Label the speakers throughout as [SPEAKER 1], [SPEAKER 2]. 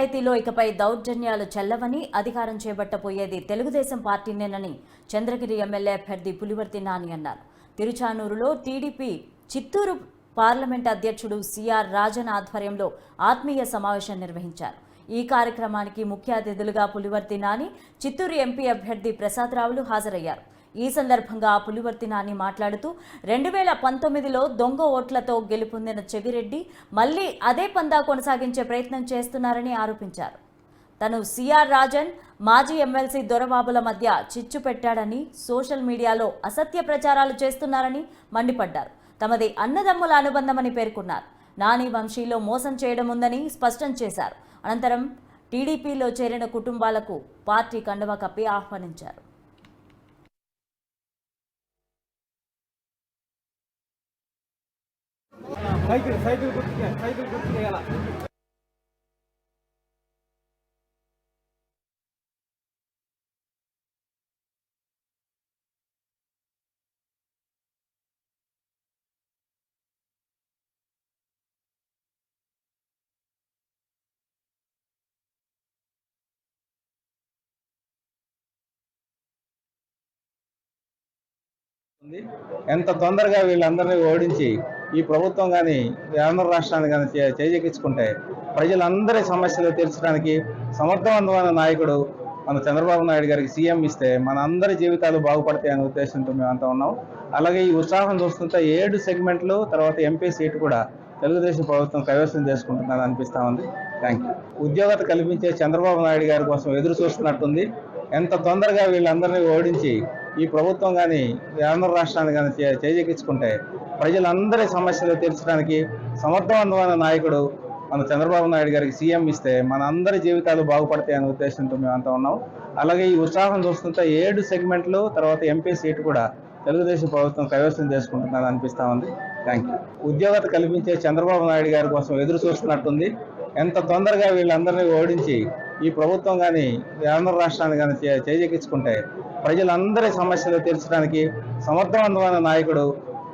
[SPEAKER 1] పంచాయతీలో ఇకపై దౌర్జన్యాలు చెల్లవని, అధికారం చేపట్టబోయేది తెలుగుదేశం పార్టీనేనని చంద్రగిరి ఎమ్మెల్యే అభ్యర్థి పులివర్తి నాని అన్నారు. తిరుచానూరులో టీడీపీ చిత్తూరు పార్లమెంట్ అధ్యక్షుడు సిఆర్ రాజన్ ఆధ్వర్యంలో ఆత్మీయ సమావేశం నిర్వహించారు. ఈ కార్యక్రమానికి ముఖ్య అతిథులుగా పులివర్తి నాని, చిత్తూరు ఎంపీ అభ్యర్థి ప్రసాద్ రావులు హాజరయ్యారు. ఈ సందర్భంగా పులివర్తి నాని మాట్లాడుతూ 2019లో దొంగ ఓట్లతో గెలుపొందిన చెవిరెడ్డి మళ్లీ అదే పందా కొనసాగించే ప్రయత్నం చేస్తున్నారని ఆరోపించారు. తను సిఆర్ రాజన్, మాజీ ఎమ్మెల్సీ దొరబాబుల మధ్య చిచ్చు పెట్టాడని, సోషల్ మీడియాలో అసత్య ప్రచారాలు చేస్తున్నారని మండిపడ్డారు. తమది అన్నదమ్ముల అనుబంధమని పేర్కొన్నారు. నాని వంశీలో మోసం చేయడం ఉందని స్పష్టం చేశారు. అనంతరం టీడీపీలో చేరిన కుటుంబాలకు పార్టీ కండువా కప్పి ఆహ్వానించారు.
[SPEAKER 2] సైకిల్ గుర్తుకేయాల ఎంత తొందరగా వీళ్ళందరినీ ఓడించి ఈ ప్రభుత్వం కానీ ఆంధ్ర రాష్ట్రాన్ని కానీ చేజెక్కించుకుంటే ప్రజలందరి సమస్యలు తీర్చడానికి సమర్థవంతమైన నాయకుడు మన చంద్రబాబు నాయుడు గారికి సీఎం ఇస్తే మన అందరి జీవితాలు బాగుపడతాయనే ఉద్దేశంతో మేమంతా ఉన్నాం. అలాగే ఈ ఉత్సాహం చూస్తుంటే 7 సెగ్మెంట్లు తర్వాత ఎంపీ సీటు కూడా తెలుగుదేశం ప్రభుత్వం కైవసం చేసుకుంటుందని అనిపిస్తూ ఉంది. Thank you. ఉద్యోగత కల్పించే చంద్రబాబు నాయుడు గారి కోసం ఎదురు చూస్తున్నట్టుంది. ఎంత తొందరగా వీళ్ళందరినీ ఓడించి ఈ ప్రభుత్వం కానీ ఆంధ్ర రాష్ట్రాన్ని కానీ చేజెక్కించుకుంటే ప్రజలందరి సమస్యలు తీర్చడానికి సమర్థవంతమైన నాయకుడు మన చంద్రబాబు నాయుడు గారికి సీఎం ఇస్తే మన అందరి జీవితాలు బాగుపడతాయనే ఉద్దేశంతో మేమంతా ఉన్నాం. అలాగే ఈ ఉత్సాహం చూస్తుంటే 7 సెగ్మెంట్లు తర్వాత ఎంపీ సీటు కూడా తెలుగుదేశం ప్రభుత్వం కైవసం చేసుకుంటుందని అనిపిస్తూ ఉంది. Thank you. ఉద్యోగత కల్పించే చంద్రబాబు నాయుడు గారి కోసం ఎదురు చూస్తున్నట్టుంది. ఎంత తొందరగా వీళ్ళందరినీ ఓడించి ఈ ప్రభుత్వం కానీ ఆంధ్ర రాష్ట్రాన్ని కానీ చేజెక్కించుకుంటే ప్రజలందరి సమస్యలు తీర్చడానికి సమర్థవంతమైన నాయకుడు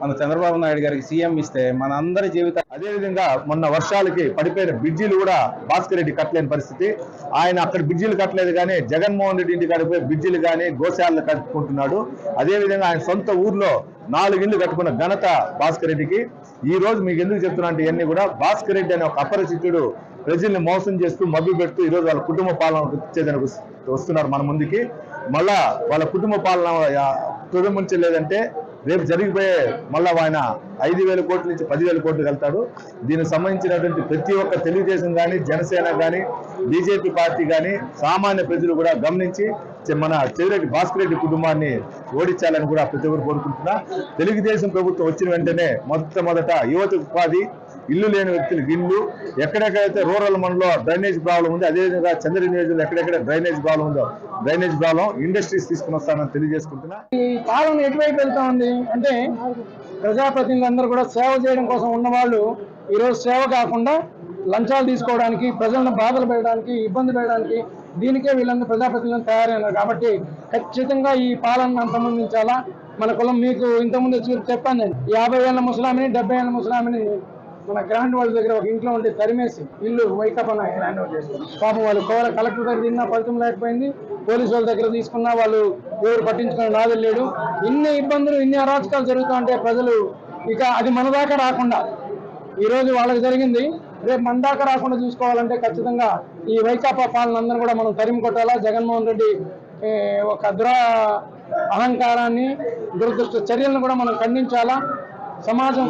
[SPEAKER 2] మన చంద్రబాబు నాయుడు గారికి సీఎం ఇస్తే మన అందరి జీవితం.
[SPEAKER 3] అదేవిధంగా మొన్న వర్షాలకి పడిపోయిన బ్రిడ్జిలు కూడా భాస్కర్ రెడ్డి కట్టలేని పరిస్థితి. ఆయన అక్కడ బ్రిడ్జిలు కట్టలేదు కానీ జగన్మోహన్ రెడ్డి ఇంటి కాడిపోయి బ్రిడ్జిలు కానీ గోశాలను కట్టుకుంటున్నాడు. అదేవిధంగా ఆయన సొంత ఊర్లో 4 ఇళ్లు కట్టుకున్న ఘనత భాస్కర్ రెడ్డికి. ఈ రోజు మీకు ఎందుకు చెప్తున్నా అంటే ఇవన్నీ కూడా భాస్కర్ రెడ్డి అనే ఒక అపరిచితుడు ప్రజల్ని మోసం చేస్తూ మభ్య పెడుతూ ఈరోజు వాళ్ళ కుటుంబ పాలన ఇచ్చేదానికి వస్తున్నారు మన ముందుకి. మళ్ళా వాళ్ళ కుటుంబ పాలన తుదముంచలేదంటే రేపు జరిగిపోయే మళ్ళా ఆయన 5,000 కోట్ల నుంచి 10,000 కోట్లకు వెళ్తాడు. దీనికి సంబంధించినటువంటి ప్రతి ఒక్క తెలుగుదేశం కానీ, జనసేన కానీ, బీజేపీ పార్టీ కానీ, సామాన్య ప్రజలు కూడా గమనించి మన చెవిరెడ్డి భాస్కర్ రెడ్డి కుటుంబాన్ని ఓడించాలని కూడా ప్రతి ఒక్కరు కోరుకుంటున్నా. తెలుగుదేశం ప్రభుత్వం వచ్చిన వెంటనే మొట్టమొదట యువత ఉపాధి, ఇల్లు లేని వ్యక్తులకు ఇల్లు, ఎక్కడెక్కడైతే రూరల్ మండలో డ్రైనేజ్ ప్రాబ్లం ఉంది, అదేవిధంగా చంద్రగిరి నియోజకవర్గంలో ఎక్కడెక్కడ డ్రైనేజ్ ప్రాబ్లం ఉందో డ్రైనేజ్ ప్రాబ్లం ఇండస్ట్రీస్ తీసుకుని వస్తానని తెలియజేసుకుంటున్నా.
[SPEAKER 2] ఈ పాలన ఎటువైపు వెళ్తా ఉంది అంటే ప్రజాప్రతినిధులందరూ కూడా సేవ చేయడం కోసం ఉన్నవాళ్ళు ఈరోజు సేవ కాకుండా లంచాలు తీసుకోవడానికి, ప్రజలను బాధలు పెట్టడానికి, ఇబ్బంది పెట్టడానికి దీనికే వీళ్ళందరూ ప్రజాప్రతినిధులు తయారైనారు. కాబట్టి ఖచ్చితంగా ఈ పాలన అంతమొందించాలా. మన కులం మీకు ఇంతకుముందు చెప్పాను నేను, 50 ఏళ్ళ ముసలామిని 70 ఏళ్ళ ముసలామిని మన గ్రాండ్ వాళ్ళ దగ్గర ఒక ఇంట్లో ఉంటే తరిమేసి ఇల్లు వైకపన హ్యాండ్ ఓవర్ చేస్తారు. పాపం వాళ్ళు కలెక్టర్ దగ్గర తిన్నా ఫలితం లేకపోయింది, పోలీసు వాళ్ళ దగ్గర తీసుకున్నా వాళ్ళు ఎవరు పట్టించుకునే నాదులు లేడు. ఇన్ని ఇబ్బందులు, ఇన్ని అరాచకాలు జరుగుతూ ఉంటే ప్రజలు ఇక అది మన దాకా రాకుండా, ఈరోజు వాళ్ళకి జరిగింది రేపు మన దాకా రాకుండా చూసుకోవాలంటే ఖచ్చితంగా ఈ వైకాపా పాలన అందరూ కూడా మనం తరిమి కొట్టాలా. జగన్మోహన్ రెడ్డి ఒక అహంకారాన్ని, దురదృష్ట చర్యలను కూడా మనం ఖండించాలా. సమాజం